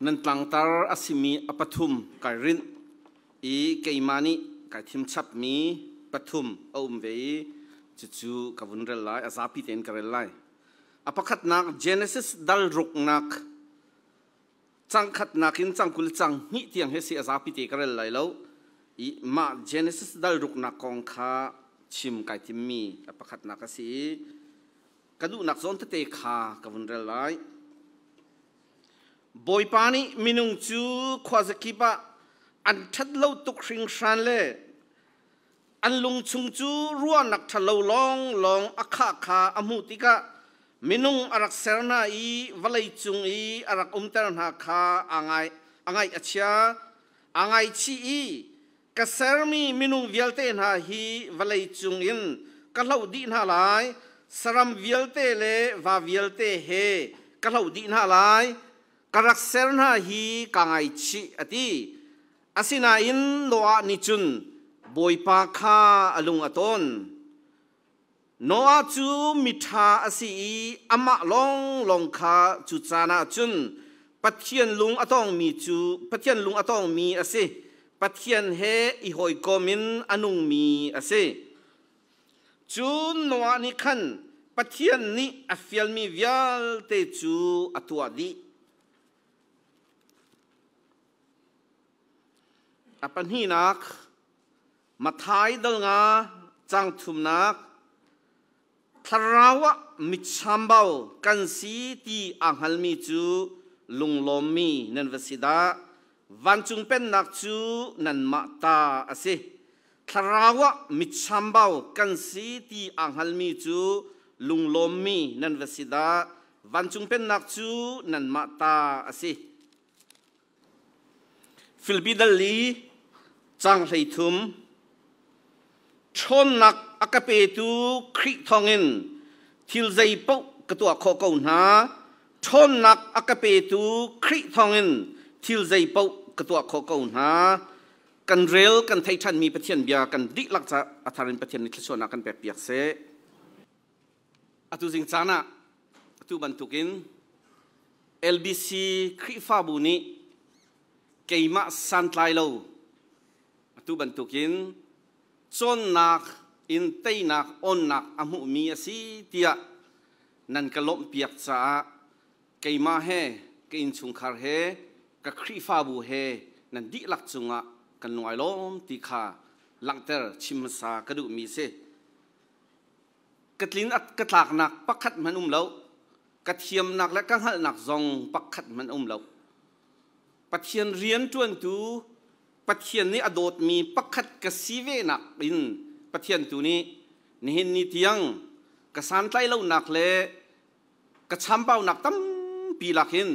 นันตังตาร์อาศิมีอปทุมการรินอีเกยมานีการทิมชับมีปทุมเอาเวจู่ๆกับวันเรลัยอาซาพิเตนกันเรลัยอปขัดนัก Genesis ดัลรุกนักจังขัดนักอินจังกุลจังนิเทียงเฮสิอาซาพิเตกันเรลัยแล้วอีมา Genesis ดัลรุกนักกองข้าชิมการทิมมีอปขัดนักสิกระดูนักซอนเตะขากับวันเรลัยบอยปานีมินุงจูขวาสกิบะอันทัดเล่าตุกริงชันเล่อันลุงชุงจูรัวนักทัดเล่าลองอักขาขาอมุติกะมินุงอารักเซรนาอีวลัยจุงอีอารักเตอร์นาคาอ่างไงอัจฉริอ่างไงชีอีกเซรมีมินุงเวลเตนาฮีวลัยจุงอินกะเล่าดีนาลายสรัมเวลเตเลวาเวลเตเฮกะเล่าดีนาลายกรักเซรนาฮีกังไอชีอติอาศินาอินโลอานิจุนบอยปาคาอลุงอตอนโนอาจูมิทาอาศิอามะลองคาจุจานาจุนปัทเทียนลุงอตองมีจูปัทเทียนลุงอตองมีอาศิปัทเทียนเฮอิหอยกอมินอนุงมีอาศิจูนโนอานิคันปัทเทียนนี้อฟิลมีวิลเตจูอตัวดีอปันฮีนักมาท้ายดลงาจังทุมนักทาราวะมิชัมเบากันสีตีอังฮัลมีจูลุงลมมีนันวสิดาวันจุงเป็นนักจูนันมาตาอาศัยทาราวะมิชัมเบากันสีตีอังฮัลมีจูลุงลมมีนันวสิดาวันจุงเป็นนักจูนันมาตาอาศัยฟิลิปปินส์ลีจังเลยทุมชนนักอากาเปตูคริทองอินทิลใจปุ๊กกตัวข้อเก่าหนาชนนักอากาเปตูคริทองอินทิลใจปุ๊กกตัวข้อเก่าหนากันเร็วกันไททันมีประเทศเบียกันดิลักจะอัธรินประเทศนิคชนากันแบบเปียกเสอตุสิงจานะอตุบันทุกิน LBC คริฟาบุนีเกยมาสันไลโลตุบันทุกินจนนักอินเตนักอนนักอมุมีสิเตียนันกลมเปียกจ้าเกยมาเฮเกยนชุงคาร์เฮกับครีฟาบูเฮนันดิลักจุงะกันหน่วยล้มตีขาลังเตอร์ชิมซากระดูมีเซกัดลินอัดกระตากนักปักขัดมันแล้วกระเทียมนักและกังหัลนักซองปักขัดมันแล้วปะเทียนเรียนจวนตูปะเทียนนี้อดดมีปักขัดกระสีเวนักบินปะเทียนตัวนี้นี่เห็นนิทียงกระสานไตเล่าหนักเลยกระช้ำเบาหนักตั้มปีหลักเห็น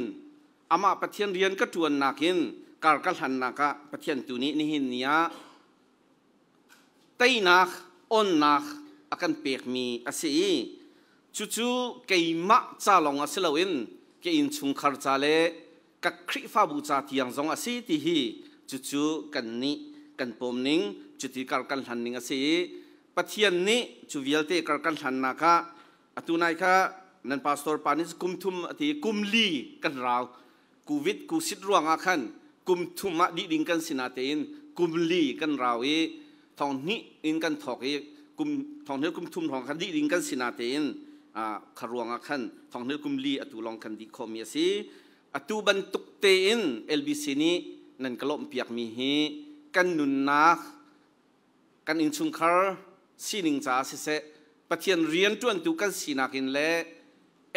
อามาปะเทียนเรียนก็จวนหนักเห็นการกระหันหนักะปะเทียนตัวนี้นี่เห็นเนี้ยไตหนักอ่อนหนักอาการเปียกมีอาศัยจู่ๆเกี่ยมะจ้าลงอาศัยเราเองเกี่ยชุงคาร์จ้าเล่กับคริฟาบูจ้าที่ยังทรงอาศัยที่ฮีจู่ๆกันนี้กันปมนิ่งจุดที่การกันหันนิ่งสิปะเทียนนี้จู่วิลเตการกันหันนักะอตุนัยค่ะนันพาสตอร์ปานิสกุมทุมที่กุมลีกันราวกูวิดกูสิดรวงอาคันกุมทุมะดิดิงกันสินาเตนกุมลีกันราวทองนี้อินกันถอกกุมทองเนื้อกุมทุมทองคันดิดิงกันสินาเตนขรวงอาคันทองเนื้อกุมลีอตุลองคันดิคอมีสิอตุบันตุกเตนLBCนี้นั่นกลมเปียกมีฮีกันนุนนักกันอินชุงคาร์สีนิงจ้าเสปะเทียนเรียนจวนตุกันสีนักินเล่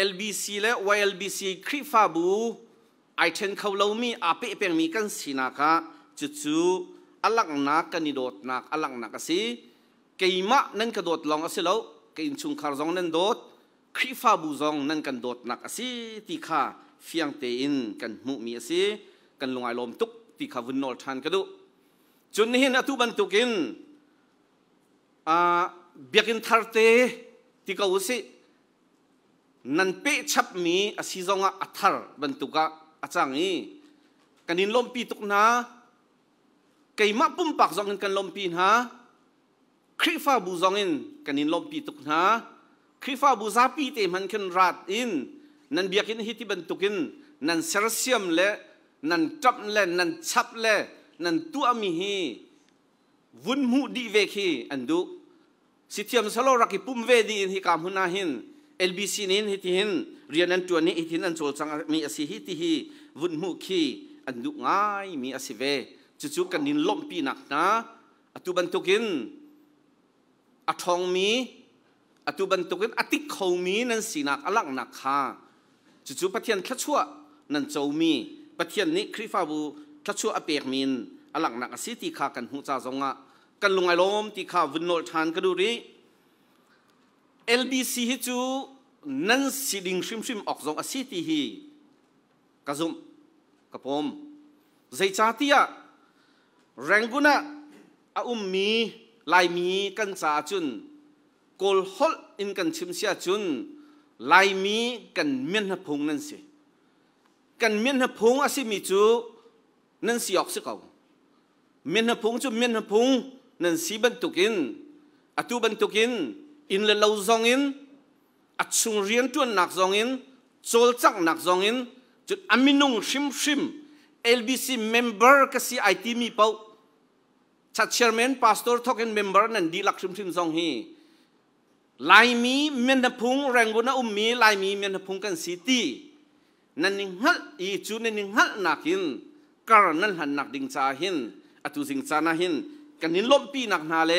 LBC และ YLBC คริฟาบูไอเทนเขาเรามีอาเปะเปียงมีกันสีนักะจู่ๆอลังนักกันนิโดดนักอลังนักสิเกี่ยมะนั่นกระโดดลองสิแล้วกินชุงคาร์ซองนั่นโดดคริฟาบูซองนั่นกันโดดนักสิตีขาเฟียงเตอินกันมุมีสิกันลงไอลมตุกตีขาวุนนอลทันกระดูจนนี้นะทุบันตุกินเบียกินทาร์เตที่เขาอุสินันเปชับมีอาศิจงะอัฐร์บันตุกะอาจารย์นี้กันนินลมปีตุกนะเกี่ยมาปุ่มปากจงกันลมปีนะคริฟาบูจงอินกันนินลมปีตุกนะคริฟาบูซาปีเตมันกันรัดอินนันเบียกินฮิติบันตุกินนันเซอร์เซียมและ นันจับเล่นันชับเล่นันตัวมีฮีวุ้นหูดีเวคีอันดูสิเทียมสโลรักปุ่มเวดีอินฮิกามหุนาหิน LBC นินฮิติหินเรียนนันตัวนี้ฮิตินันโจลสังมีอสิฮิติฮีวุ้นหูคีอันดูง่ายมีอสิเวจู่ๆกันนินล้มปีนักนะอตุบันตุกินอทองมีอตุบันตุกินอติเขามีนั่นสีนักอลังนักฮาจู่ๆปะเทียนทัชชัวนั่นโจมีปะเทียนนี้คริฟาบูทัชชัวอเปียกมินอลังนักสิติขากันหูจ่าจงะกันลงไอลมติขาวินโนทานกระดูรี LBC ฮิจูนั่นสิดิงชิมออกจงอสิติฮีกระซุมกระผมใจชาติยะแรงกุนะมีลายมีกันจ่าจุนโกลฮอลอินกันชิมเสียจุนลายมีกันเมียนหพงนั่นสิกันเมียนหพงอาศัยมีจูนั่นสิออกสิเขาเมียนหพงจูเมียนหพงนั่นสิบรรทุกินอตุบรรทุกินอินเลาซองอินอัดชุงเรียนจวนหนักซองอินโจลจักหนักซองอินจุดอามินุงชิม LBC member ก็สิไอทีมีเป้าชัดเชอร์แมนพาสตอร์ทอกันเมมเบอร์นั่นดีลักชิมซองฮีลายมีเมียนพุงแรงกุนะมีลายมีเมียนพุงกันซิตี้นั่นนิงฮัลอีจูนั่นนิงฮัลนักหินการนั่นหันนักดิ่งจ่าหินอตุสิงจานาหินกันนินล้มปีนักนาเล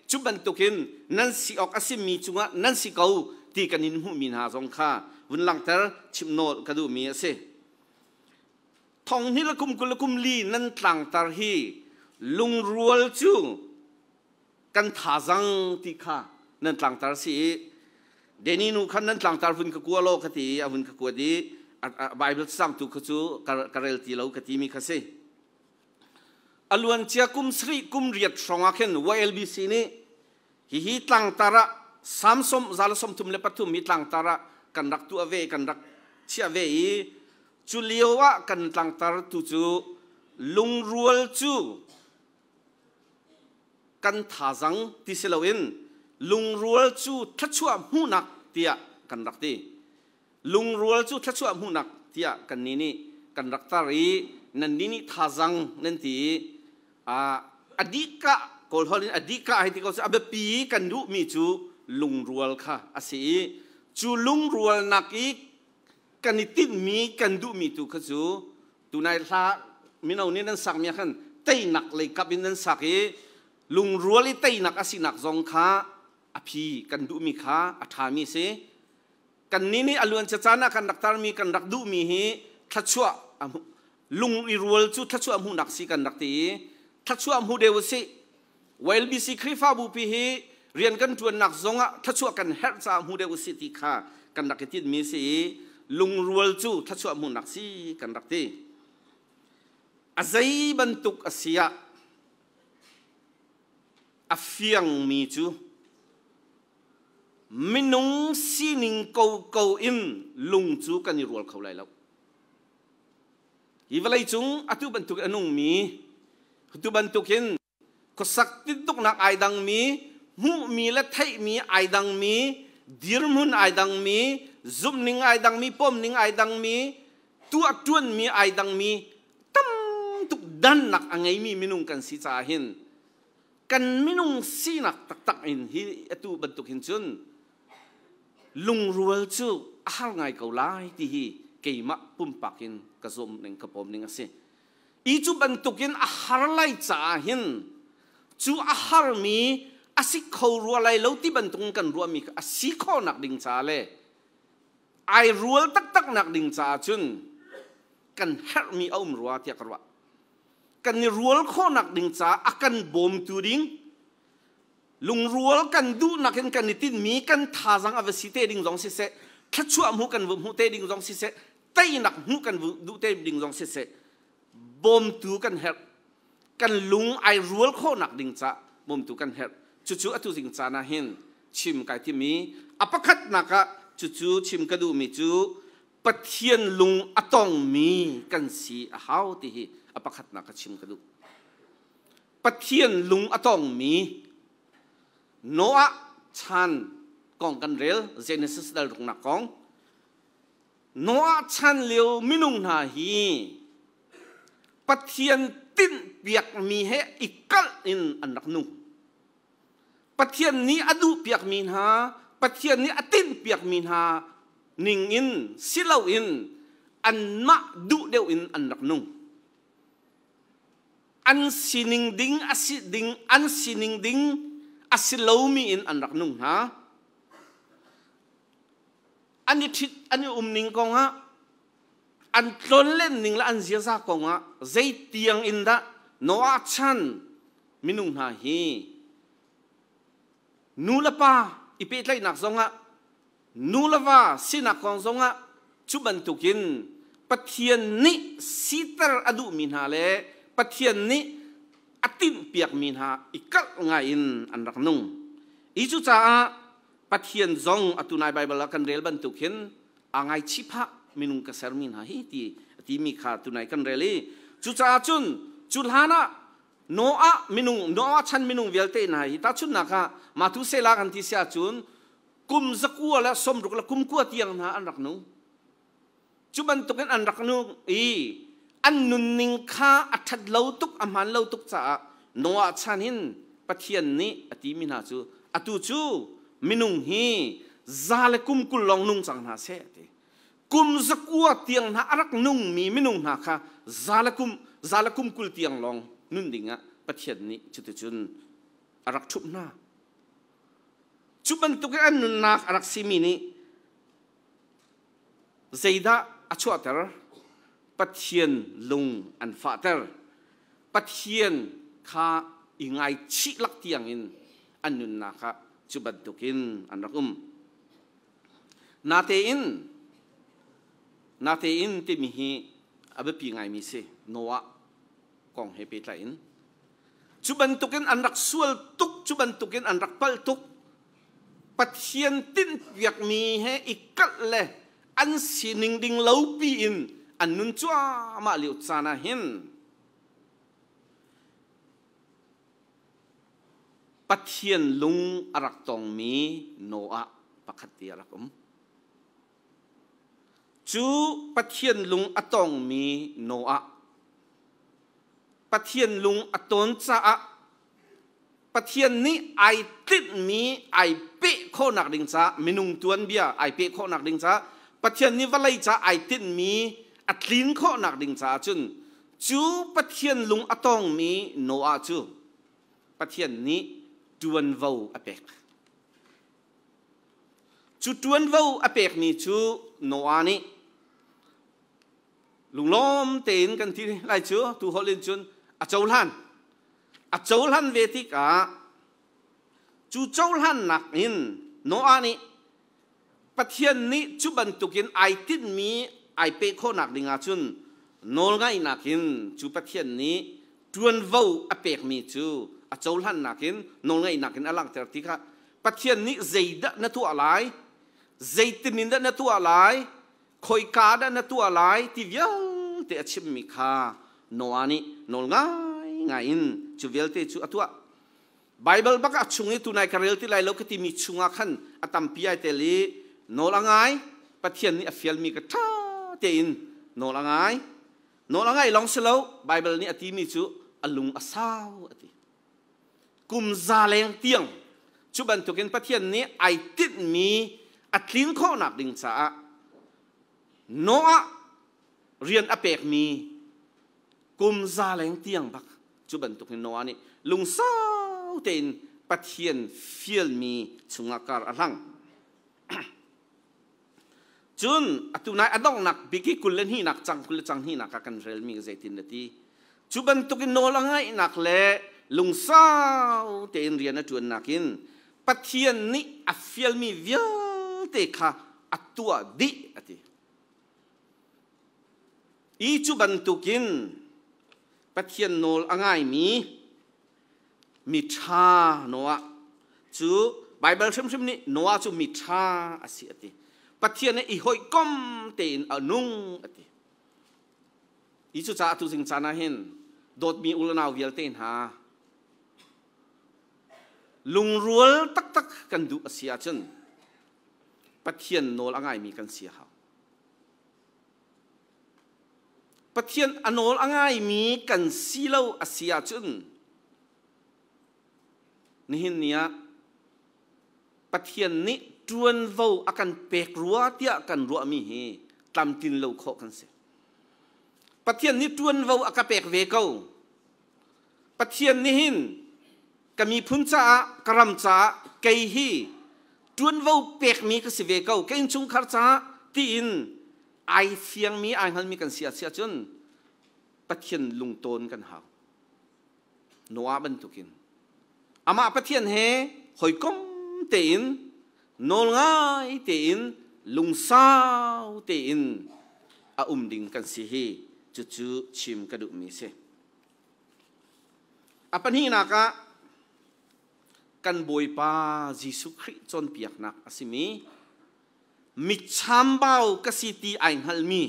จุบันตุกินนั่นสิออกอาศิมีจุงะนั่นสิเขาที่กันนินหูมินหาซองข้าวันหลังเธอชิมโนกระดูมีเสทองนี่ละกุมกุละกุมลีนั่นต่างตาฮีลุงรัวจูกันท่าจังติค่ะนั่นต่างตาสีเดนี่นูขันนั่นต่างตาฝุ่นกกัวโลกตีอาฝุ่นกกัวดีไบเบิลซ้ำตุกจูการเรลตีเรากตีมีคเสอลวนเชียกุมสรีกุมเรียดสองอาเคนว่า LBC นี่ฮิต่างตาระสามสมซาลสมทุมเลปัตุมีต่างตาระกันรักตัวเวกันรักเชียเวจูเลียวะกันต่างตาระตุจูลุงรัวจูกันท่าจังที่เสลวินลุงรัวจูทัชชัวหูนักเตียกันรักตีลุงรัวจูทัชชัวหูนักเตียกันนี่กันรักตารีนั่นนี่ท่าจังนั่นที่อดีกะโกลฮอลินอดีกะให้ที่เขาจะเอาปีกันดูมีจูลุงรัวค่ะอาศัยจูลุงรัวนักอีกกันนิติมีกันดูมีตูขจูตูนายท่ามินเอานี่นั่นสักมีขันเตยนักเลยกับอินนั่นสักลุงรัวลิเตยนักอาศินักจงค้าอภิกันดูมีค้าอัฐามีเสกันนี่อลวนจะจานะกันดักตามีกันดักดูมีเฮทัชชัวลุงอิรัวจูทัชชัวมูนักสิกันดักตีทัชชัวมูเดวสิเวลบิสิคริฟาบูปีเฮเรียนกันจวนนักจงะทัชชัวกันเฮร์ซามูเดวสิติค้ากันดักติดมีสิลุงรัวจูทัชชัวมูนักสิกันดักตีอาศัยบรรทุกอาศัยอาเฟียงมีจูมินุงสีนิงเกาอินลุงจูกันรัวเขาเลยแล้วอีเวลัยจุงอตุบันทุกอนุงมีอตุบันทุกินก็สักติดตุกนักไอดังมีหูมีและไทยมีไอดังมีดิรมุนไอดังมีซุมนิงไอดังมีปมนิงไอดังมีตัวจวนมีไอดังมีตั้มตุกดันนักอังไงมีมินุงกันสิจาหินกันมินุงสีนักตักอินฮีอตุบันทุกหินจุนลุงรัวจูอาหารไงเขาไล่ที่ฮีเกี่ยมปุ่มปักินกระสมหนึ่งกระผมหนึ่งสิอีจูบรรทุกินอาหารไล่จ่าหินจูอาหารมีอาศิเขารัวไล่แล้วที่บรรทุกกันรัวมีอาศิเขาหนักดิ่งจ่าเลยไอรัวตักหนักดิ่งจ่าจุนกันเฮรมีเอารัวเทียกรัวกันรัวข้อหนักดิ่งจ่าอากันบ่มตูดิ่งลุงรัวกันดูนักกันนิติมีกันท่าจังอเวสิเตดิ่งจงสิเสทัชชัวมูกันวุมูเตดิ่งจงสิเสเตยนักมูกันวุดูเตดิ่งจงสิเสบ่มตูกันเฮกันลุงไอรัวข้อหนักดิ่งจ่าบ่มตูกันเฮจู่ๆอตุสิงจานาหินชิมไก่ที่มีอปคัดนักจู่ๆชิมกระดูมีจู่ปะเทียนลุงอตองมีกันสีหาวที่ฮีอปคัดนักชิมกระดูปะเทียนลุงอตองมีโนอาชันกองกันเรลเจเนซิสดาลงนักกองโนอาชันเลียวมินุงนาฮี ปัทยันตินเปียกมีเหอิกัลอินอันนักนุ่งปัทยันนี้อดูเปียกมีหาปัทยันนี้อตินเปียกมีหานิงอินสิเลาอินอันมาดูเดียวอินอันนักนุ่งอันสินิงดิงอัสิดิงอันสินิงดิงอัสิเลามีอินอันนักนุ่งฮะอันนี้ทิศอันนี้นิงกองฮะอันต้นเล่นนิงละอันเสียซากงะใจเตียงอินดะโนอาชันมินุงนาฮีนูละปาอีเปิดไลนักซงะนูละว่าสินักของซงะชุบันตุกินปัทยันนี้สิตรอดูมินหาเลปัทยันนี้อตินเปียกมินหาอีกัลงาอินอันรักนุ่งอีจุจ้าปัทยันซงอตุนายไบเบิลกันเรลบันตุกินอ่างไอชิพะมินุงกษัตริย์มินหาฮีที่มีขาตุนายกันเรลีจุจ้าจุนจุลฮานะโนอามินุงโนอาชันมินุงเวลเตนายตาจุนนะคะมาทุเซลากันที่เสียจุนกุมสักวัวและสมรุกและกุมกัวเตียงนะอันรักนุ่งจุบันตุกันอันรักนุ่งอันนุนนิงข้าอัฐเลาตุกอามันเลาตุกจ้าโนอาชันหินปัทยันนี้อติมินาจูอตุจูมินุงฮีซาเลกุมกุลลองนุ่งจังนาเสตกุมสักวัวเตียงนะอันรักนุ่งมีมินุงนาค่ะซาเลกุมกุลเตียงลองนุ่นดิ่งะปัทยันนี้จุดจุนอันรักทุบหน้าจุบันตุกันนุนนักรักซิมินีเจดาอชวตร์ปัทยันลุงอันฟาเตอร์ปัทยันข้าอิงไอชิลักเตียงอินอันนุนนักจุบันตุกินอันรักนาเตอินที่มีฮีอับปีไงมีเสโนวะกองเฮปิตไลน์จุบันตุกินอันรักสวลตุกจุบันตุกินอันรักปัลตุกปัทยันตินเปียกมีให้อีกกัลเลยอันสินิงดิงเลาปีอินอันนุนจ้ามาลิอุตสานาหินปัทยันลุงอรักตองมีโนอาปกติอรักจูปัทยันลุงอตองมีโนอาปัทยันลุงอตอนจ้าปัทยันนี้ไอติดมีไอเป๊ะข้อนักดิ่งจ้ามินุงตวนเบียไอเป๊ะข้อนักดิ่งจ้าปัทยันนี้ว่าไรจ้าไอติดมีอัดลิ้นข้อนักดิ่งจ้าจุนจูปัทยันลุงอตองมีโนอาจูปัทยันนี้ตวนวาวอเปกจูตวนวาวอเปกมีจูโนอานี้ลุงล้อมเต็นกันที่ไรจูตูฮอลลินจุนอาเจ้าลันอาเจ้าลันเวทิกาจูเจ้าลันนักอินโนอานี้ปัทยันนี้จูบันตุกินไอติดมีไอเปโคนักดิงาจุนโนลไงนักอินจูปัทยันนี้ตวนวาวอเปกมีจูอาเจ้าลันนักอินโนลไงนักอินอลังเตอร์ติกาปัทยันนี้ใจดะนัตัวอะไรใจตินินดะนัตัวอะไรคอยกาดะนัตัวอะไรที่เวลเตอชิมมิคาโนอานี้โนลไงอินจูเวลเตจูอัตัวไบเบิลบักชุงนี้ตุนายคาเรลที่ไรโลกที่มีชุงอาขันอัตัมพิไอเตลีโนละไงปัทยันนี้อฟิลมีกระท่าเตอินโนละไงลองเสลาไบเบิลนี้อติมีจูอลุงอสาวอติกุมซาเลงเตียงจุบันตุกินปัทยันนี้ไอติดมีอัดลิ้นข้อหนักดิ่งจ้าโนอาเรียนอเปกมีกุมซาเลงเตียงบักจุบันตุกินโนอานี้ลุงสาวเตอินปัทยันฟิลมีชุงอาการอลังจุนอตุนายอดองนักบิกิกุลเลนฮีนักจังกุลจังฮีนักกันเรลมีเจตินนาทีจุบันตุกินโนละไงนักเล่ลุงสาวเตนเรียนจวนนักินปัทยันนี้อฟิลมีเวลเตค่ะอตัวดิอติอีจุบันตุกินปัทยันโนละไงมีชาโนอะจูไบเบิลชิมนี้โนอะจูมีชาอสิอติปัทยันนี้อีหอยก้มเตนอนุงอติอีจุจ้าตุสิงจานาเห็นโดดมีอุลนาวเวลเตนหาลุงรัวตักกันดูอเสียจนปัทยันโนละไงมีกันเสียหา ปะเทียนอนอลง่ายมีกันซีเลวอาเซียจุนนี่เนียปะเทียนนี้จวนเว้าอากันเปกรัวเตียกันรัวมีเฮตามตินเลวข้อกันเสียปะเทียนนี้จวนเว้าอากาเปกเวเกาปะเทียนนี้หินก็มีพุนจ้ากรำจ้าเกยฮีจวนเว้าเปกมีก็สิเวเกาเกนชุงขารจ้าตีนไอเฟียงมีไอหันมีกันเสียจนปะเทียนลุงโตนกันหาหนัวบันทุกินอามาปะเทียนเฮหอยก้มเตีนโนลง่ายเตีนลุงสาวเตีนอาดิ่งกันสิเฮจู่ๆชิมกระดูกมีเสอปันฮีนักกันบอยปายิสุคริจนเปียกนักสิมีมิชามเบากสิตีไอฮัลมี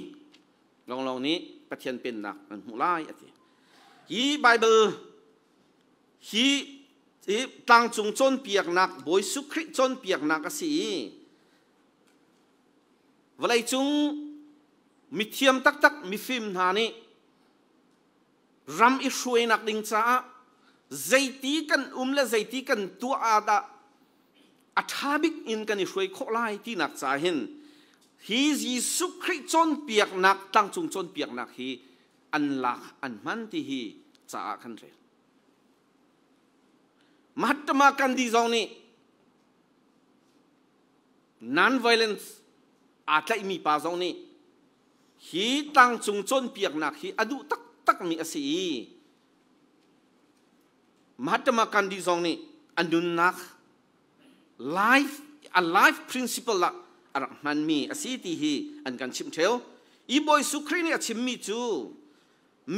ลองนี้ปะเทียนเป็นนักมันหูไล่อะไรฮีไบเบิลฮีตั้งจงจนเปียกนักบอยสุคริจนเปียกนักสิเวลาจงมีเทียมตักมีฟิล์มหานี่รำอิช่วยนักดิงจ้าใจตีกันและใจตีกันตัวอาดาอัฐาบิกอินกันอิช่วยโคไลที่นักจ้าเห็นฮียิสุคริจนเปียกนักตั้งจงจนเปียกนักฮีอันลักอันมันที่ฮีจ้ากันเรมัตมากันดีจงนี้ non-violence อาจจะมีป่าจงนี้ฮีตั้งจงจนเปียกนักฮีอดุตักมีอาศัยมหัตมากันดีจงนี้อันดุนัก life principle ละอันมันมีอาศัยที่ฮีอันกันชิมเทลอีบอยสุครีนี่ชิมมีจู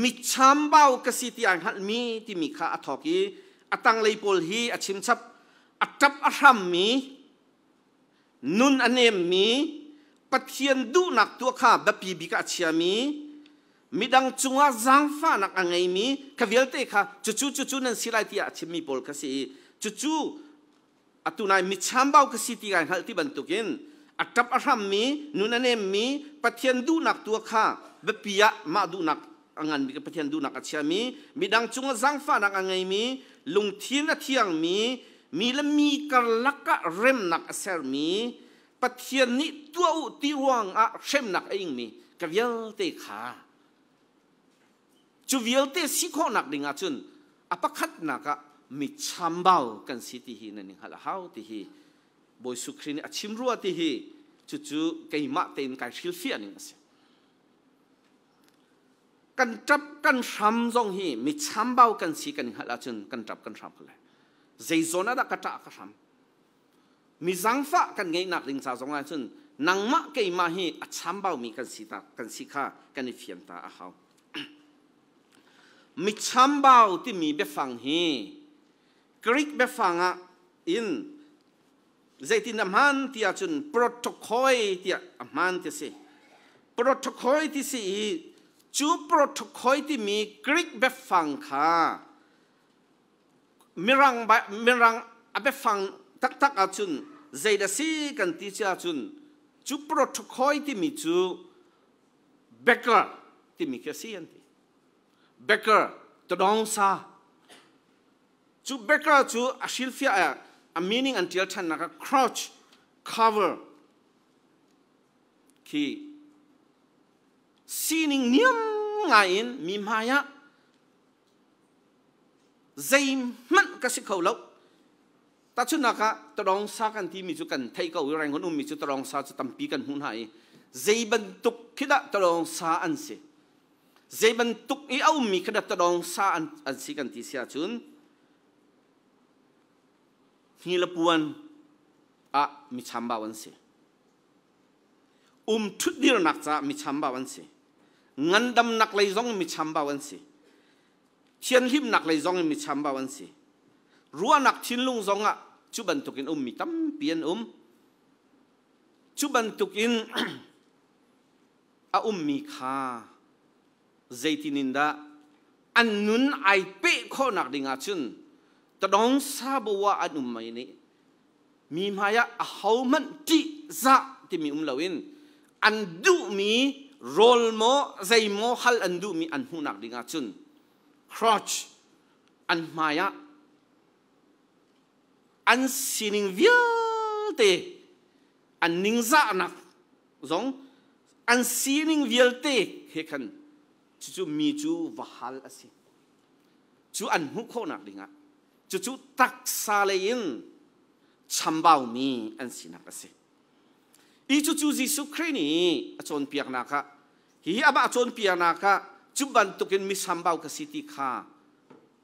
มิชามเบากสิที่อันหันมีที่มีข้าอัฐกีอัตังเลยปอลฮีชิมชับอัตับอัรามมีนุนอันเนมมีปะเทียนดูนักตัวข้าแบบปีบิกาเชียมีดังจุงอาจังฟ้านักอังไงมีขวิลเตค่ะจู่นั่นสิไลที่อาชิมีปอลกสิจู่อัตุนายมิชามเบากสิที่กันหัลที่บรรทุกินอัตับอารามมีนุนอันเนมมีปะเทียนดูนักตัวข้าแบบปียะมาดูนักอังอันบิกปะเทียนดูนักอาเชียมีดังจุงอาจังฟ้านักอังไงมีลุงเทียนเทียงมีและมีกะลักกะเร็มนักเซอร์มีปะเทียนนี้ตัวอุติวงอะเร็มนักเองมีกวิลเตขาจูวิลเตสิโคนักดิงอาจุนอปะคัดนักมีชัมเบากันสิที่ฮีนั่นเองฮัลโหลที่ฮีบอยสุครีนี่ชิมรัวที่ฮีจู่ๆไก่มาเต็นไก่ชิลเฟียนี่มาสิกันจับกันช้ำจงฮีมีช้ำเบากันสิกันฮัลโหลจุนกันจับกันช้ำเลยใจโซน่าดักกระจ่างกระช้ำมีสังฟ้ากันไงนักดิงสาวจงไงจุนนังมะไก่มาฮีช้ำเบามีกันสิตากันสิข้ากันในเฟียมตาเขามิชัมเบาที่มีเบฟังฮีกรีกเบฟังอินใจที่นำฮันที่อาจุนโปรโตโคลที่อามันที่สิโปรโตโคลที่สิจูโปรโตโคลที่มีกรีกเบฟังค่ะมิรังเบฟังตักอาจุนใจเดซีกันที่อาจุนจูโปรโตโคลที่มีจูเบเกอร์ที่มีแค่สิ่งที่เบเกอร์ตัวดองซาจูเบเกอร์จูอาชิลฟิอาmeaning until ท่านนัก crouch cover ที่ซีนิงเนียมไงอินมีมายะใจมันก็สิเขาแล้วแต่ชุดนักตัวดองซากันที่มีจุกันไทยก็วิรังคนมีจุตัวดองซาจะตั้มปีกันหุ่นหายใจบรรทุกคิดตัวดองซาอันเสียใจบรรทุกอีเอามีขนาดตรองซาอันสิกันที่เสียจุนฮีละปวนมีชัมบาวันเสียทุดดีนักจะมีชัมบาวันเสียงันดำนักเลยจงมีชัมบาวันเสียเทียนหิมนักเลยจงมีชัมบาวันเสียรัวนักทิ้งลุงจงจุบันตุกินมีตั้มเปลี่ยนจุบันตุกินมีค่าใจที่นินดาอันนุนไอเป๊ะข้อนักดิงอาชุนตรองซาบัวอันไม่นี่มีมายาเขามันจิซะที่มีลาวินอันดูมี role mo zai mo hal andu mi an hunak dinga chun crotch an maya an sining vialte an ningza nak zong an sining vialte he kan chu mi chu vahal asi chu an hu kho nak dinga chu tak sa lein chambao mi an sinak asi i chu Jesu Christ ni achon piak na ka hi aba achon piak na ka chu ban tukin mi sambao ka city kha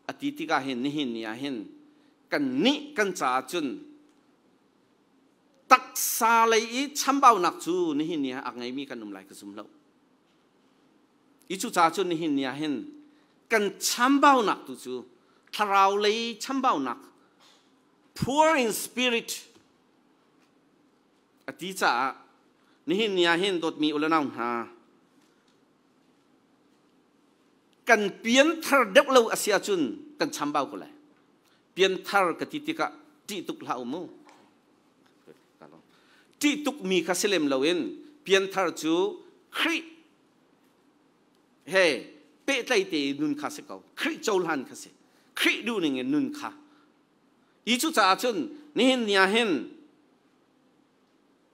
atiti ka hen ni hin ya hen kan ni kan cha chun tak sa le i chambao nak chu ni hin ya ak ngai mi kan um lai ka zum lo i chu cha chun ni hin ya hen kan chambao nak tu chu tharau le chambao nak poor in spirit ati cha ni hin ya hin dot mi ulanaw ha kan pian thar deuh lo asia chun kan chambao ko lai pian thar ka titika ti tuk la umu ti tuk mi ka selem loin pian thar chu khri he pe tai te nun kha se ko khri chol han kha se khri du ning nun kha i chu cha chun ni hin ya hin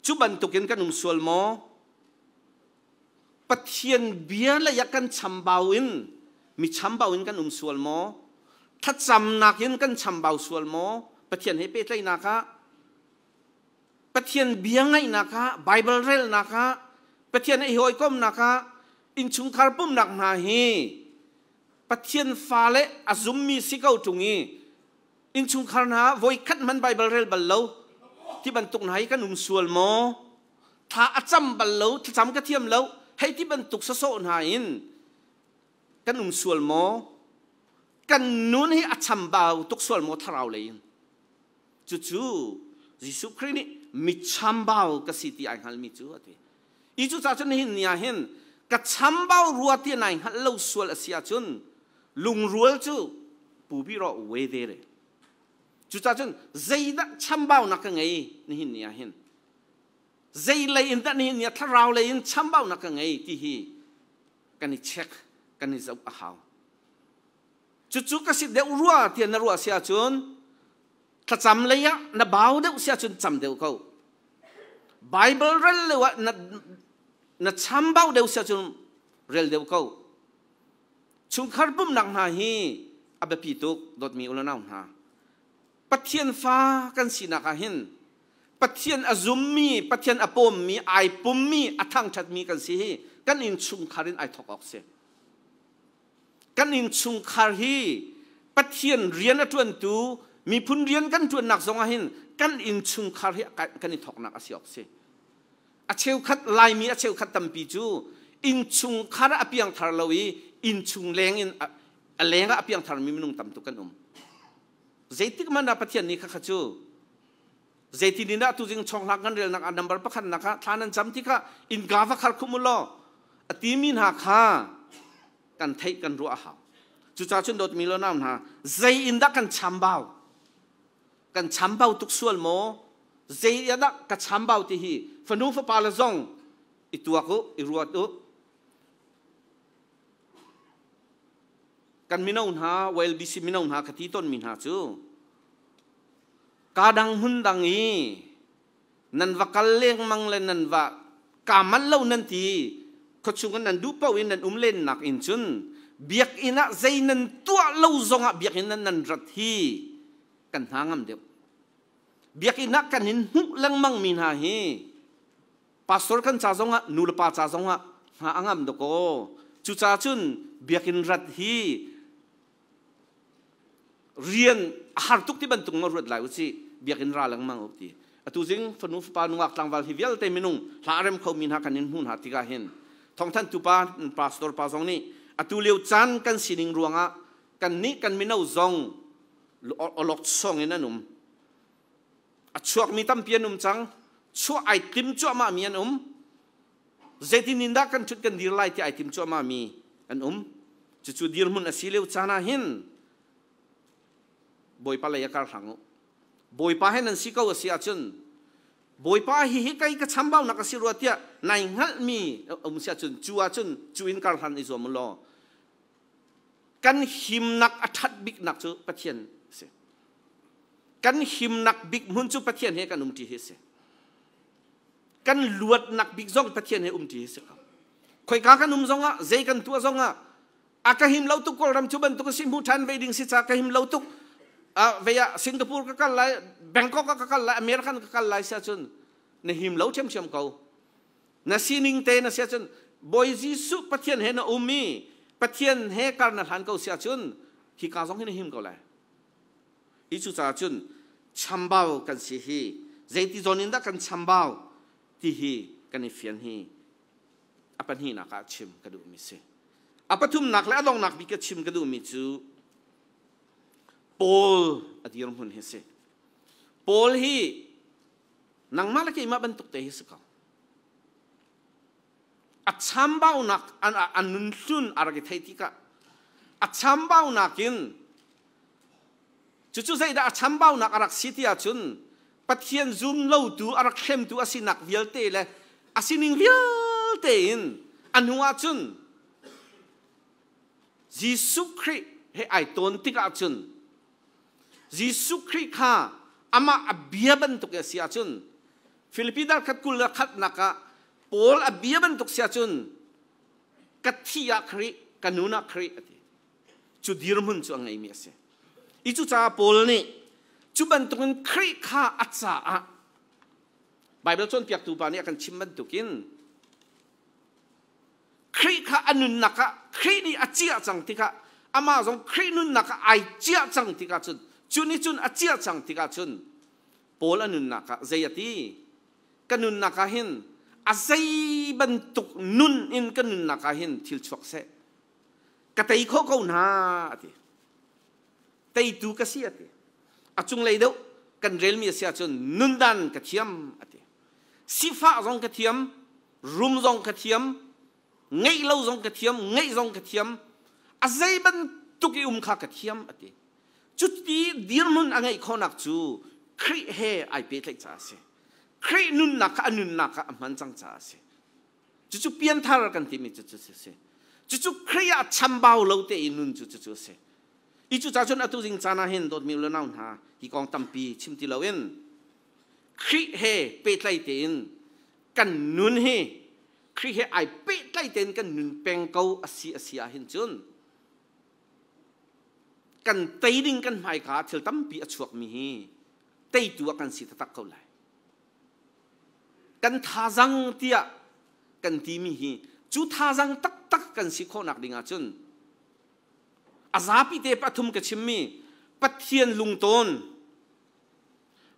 chu ban tukin kan sual mo pathian bia la yakan chambawin mi chambawin kan sual mo tha cham nakin kan chambaw sual mo pathian he pe tlai naka pathian bia ngai naka bible rel naka pathian e hoi kom naka in chung khar pum nak na hi pathian fale azum mi sikau tungi in chung khar na voi khat man bible rel balloที่บรรทุกไหนกันส่วนโมถ้าอาจำบัลลูถ้าจำกระเทียมแล้วให้ที่บรรทุกโซ่ไหนกันส่วนโมกันนู้นให้อาจำเบาตุกส่วนโมทาราเลยจู่ๆยิสุคริสต์นี่มีชำเบากระสิทธิ์ไอ้ฮัลมีจู่อะทีอีจู่จ้าจนเห็นเนี่ยเห็นกระชำเบารัวที่ไหนฮัลเราส่วนเสียจนลุงรัวจู่ปูบิโรเวเดเรจุดจ้าจนใจดักช้ำเบานักไงนี่หินเนี่ยเห็นใจเลยอินดักนี่หินเนี่ยถ้าเราเลยอินช้ำเบานักไงที่ฮีกันนี่เช็คกันนี่จะเอาจุดก็สิเดี๋ยวรัวเทียนรัวเสียจนถ้าจำเลยอะน่ะเบาเดี๋ยวเสียจนจำเดี๋ยวเขาไบเบิลเรลเลยว่าน่ะช้ำเบาเดี๋ยวเสียจนเรลเดี๋ยวเขาชุมคาร์บุ้มหนักหนาฮีอับปีตุกดดมีอุลนาหนาปัทเทียนฟ้ากันสินักเห็นปัทเทียนอซุมมีปัทเทียนอปมมีไอปุ่มมีอัทังชัดมีกันสิกันอินชุงคารินไอทอกออกเสกันอินชุงคารีปัทเทียนเรียนจวนตูมีพุนเรียนกันจวนหนักสองเห็นกันอินชุงคารีกันอินทอกหนักอสิออกเสอาเชลคัดลายมีอาเชลคัดตัมปีจูอินชุงคาระอภิยังทาร์ลวีอินชุงแรงอินแรงอภิยังทาร์มีมินุงตัมตุกันZaitik mana patian ni kakacu. Zaitin ini tu jeng chong lakan rel nak number pakan nak thanan jam tika in gava khar kumulo. Atimin hakha kan thai kan ruah ha. Cuca cun dot milo nam ha. Zai inda kan chambau. Kan chambau tuk sual mo. Zai inda kan chambau tihi. Fanu fa palazong. Itu aku iruat tu. Kan minaun ha, while bisi minaun ha katiton min ha chu. Kadang hundang i nan vakaleng manglen nan va kaman law nanti kochungan nan dupaw in nan umlen nak inchun biak ina zay nan tua law zonga biak ina nan rathi kan hangam deu. Biak ina kan hin hu lang mang min ha hi. Pastor kan cha zonga nulpa cha zonga ha angam doko. Chu cha chun biak in rathi rian hartuk ti bantung marut lai uci biakin ralang mang opti atu jing fanu pa nuak tlangwal hivial te minung hlarem khau min ha kanin hun ha tika hen thong than tupa pastor pa zong ni atu leu chan kan sining ruanga kan ni kan minau zong olok song enanum achuak mi tam pianum chang chu ai tim chu ma mi anum zetin inda kan chut kan dir lai ti ai tim chu ma mi anum chu dir mun asileu chana hin boy pa laya kar hango boy pa hen si kau si achun bồi pa hi cái chăm bao nak siruat ya nai ngal mi sia chun chua chun chuin kar han izom lo kan him nak athat big nak chu pathian se kan him nak big mun chu pathian he kan ti he se kan luat nak big zong pathian he ti he se khoi ka kan zonga zei kan tu zonga akahim lo tu kol ram chu ban tu ka sim bhutan ve ding si cha kahim lo tu veya Singapore ka kal lai Bangkok ka kal lai American ka kal lai sia chun na him lo chem chem ko na sining te na sia chun boy jisu pathian he na umi pathian he kar na han ko sia chun hi ka zong he him ko lai i chu cha chun chambao kan si hi zeiti zonin da kan chambao ti hi kan fian hi apan hi na ka chim ka du mi se apathum nak la dong nak bi ka chim ka du mi chu Paul adiram hun hese Paul hi nang malaki ma bentuk te hese ka achambau nak anun sun aragi thaiti ka achambau nakin chuchu sei da achambau nak arak sitia chun pathian zum lo tu arak khem tu asinak vialte le asining vialte in anua chun Jisu Christ he ai ton tika chun Jisu Christ kha ama abiaban tuk sia chun Filipina khat kul khat naka Paul abiaban tuk sia chun kathia khri kanuna khri ati chu dirmun chu angai mi ase I chu cha Paul ni chu ban tukun khri kha atsa a Bible chon piak tu pa ni akan chimban tukin khri kha anun naka khri ni achia chang tika ama jong khri nun naka ai chia chang tika chun chuni chun achia chang tika chun Paul anun naka zayati kanun naka hin azai bantuk nun in kanun naka hin thil chok se katai kho ko na ati tai tu ka si ati achung lei do kan rel mi sia chun nun dan ka thiam ati sifa jong ka thiam rum jong ka thiam ngay lâu dòng cái thiam ngay dòng cái thiam azai ban tuki kha cái thiam ati chút tí điên mun anh ấy khó nặc chú khri he ai biết lại cha se khri nun nặc anun nặc man chang cha se chú pian thar kan ti mi chú se chú khri a cham bao lâu te inun chú se I chú cha chon atu jing chana hen dot mi lo naun ha hi kong tampi chim ti lo en khri he pe lai te in kan nun he khi he ai pe tai ten kan nun peng ko asia hin chun kan tei ding kan mai ka thil tam pi achuak mi hi tei tu kan si tak ko lai kan tha jang tia kan ti mi hi chu tha jang tak kan si kho nak dinga chun azapi te pathum ka chimmi pathian lungton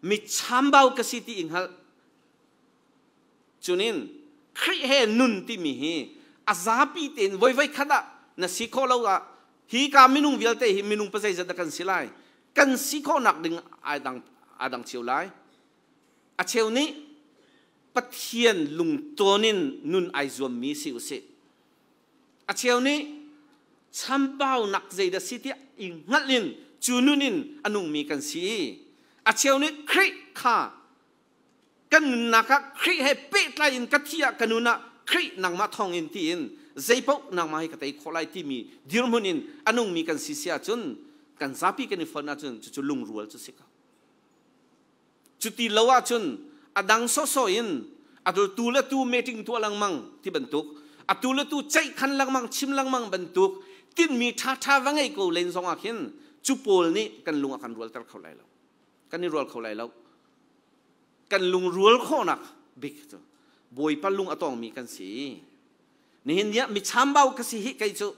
mi chambau ka si ti inghal chunin khri he nun ti mi hi azapi ten voi khada na sikho lo ga hi ka minung vialte hi minung pasai zat kan silai kan sikho nak ding adang chiu lai a cheu ni pathian lung tonin nun ai zuam mi siu se a cheu ni chambao nak zai da siti ing ngalin chununin anung mi kan si a cheu ni khri kha kan naka khri he pe lai in kathia kanuna khri nang ma thong in tin zeipau nang mai ka tai kholai ti mi dirmunin anung mi kan sisia chun kan zapi kan fona chun chu lung rual chu sika chuti lawa chun adang so in adul tu la tu meeting tu lang mang ti bentuk atul tu chai khan lang mang chim lang mang bentuk tin mi tha wangai ko len zong akhin chu pol ni kan lunga kan rual tar kholai lo kan ni rual kholai lo kan lung rual kho nak big to boy pa lung atong mi kan si ni hindia mi chambau ka si hi kai chu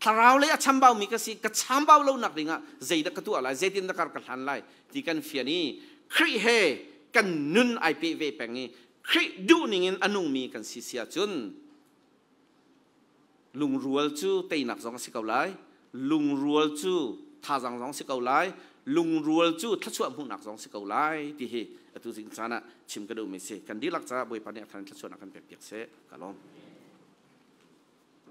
tharau le chambau mi ka si ka chambau lo nak ringa zeida ka tu ala zetin da kar ka han lai ti kan fiani khri he kan nun ai pe ve pengi khri du ningin anung mi kan si sia chun lung rual chu tei nak zong si kau lai lung rual chu tha jang zong si kau lai lung rual chu thachua mu nak zong si kau lai ti hi atu jing chana chim ka do mi se kan dilak cha boi pa ne than thachua nak kan pe pek se kalom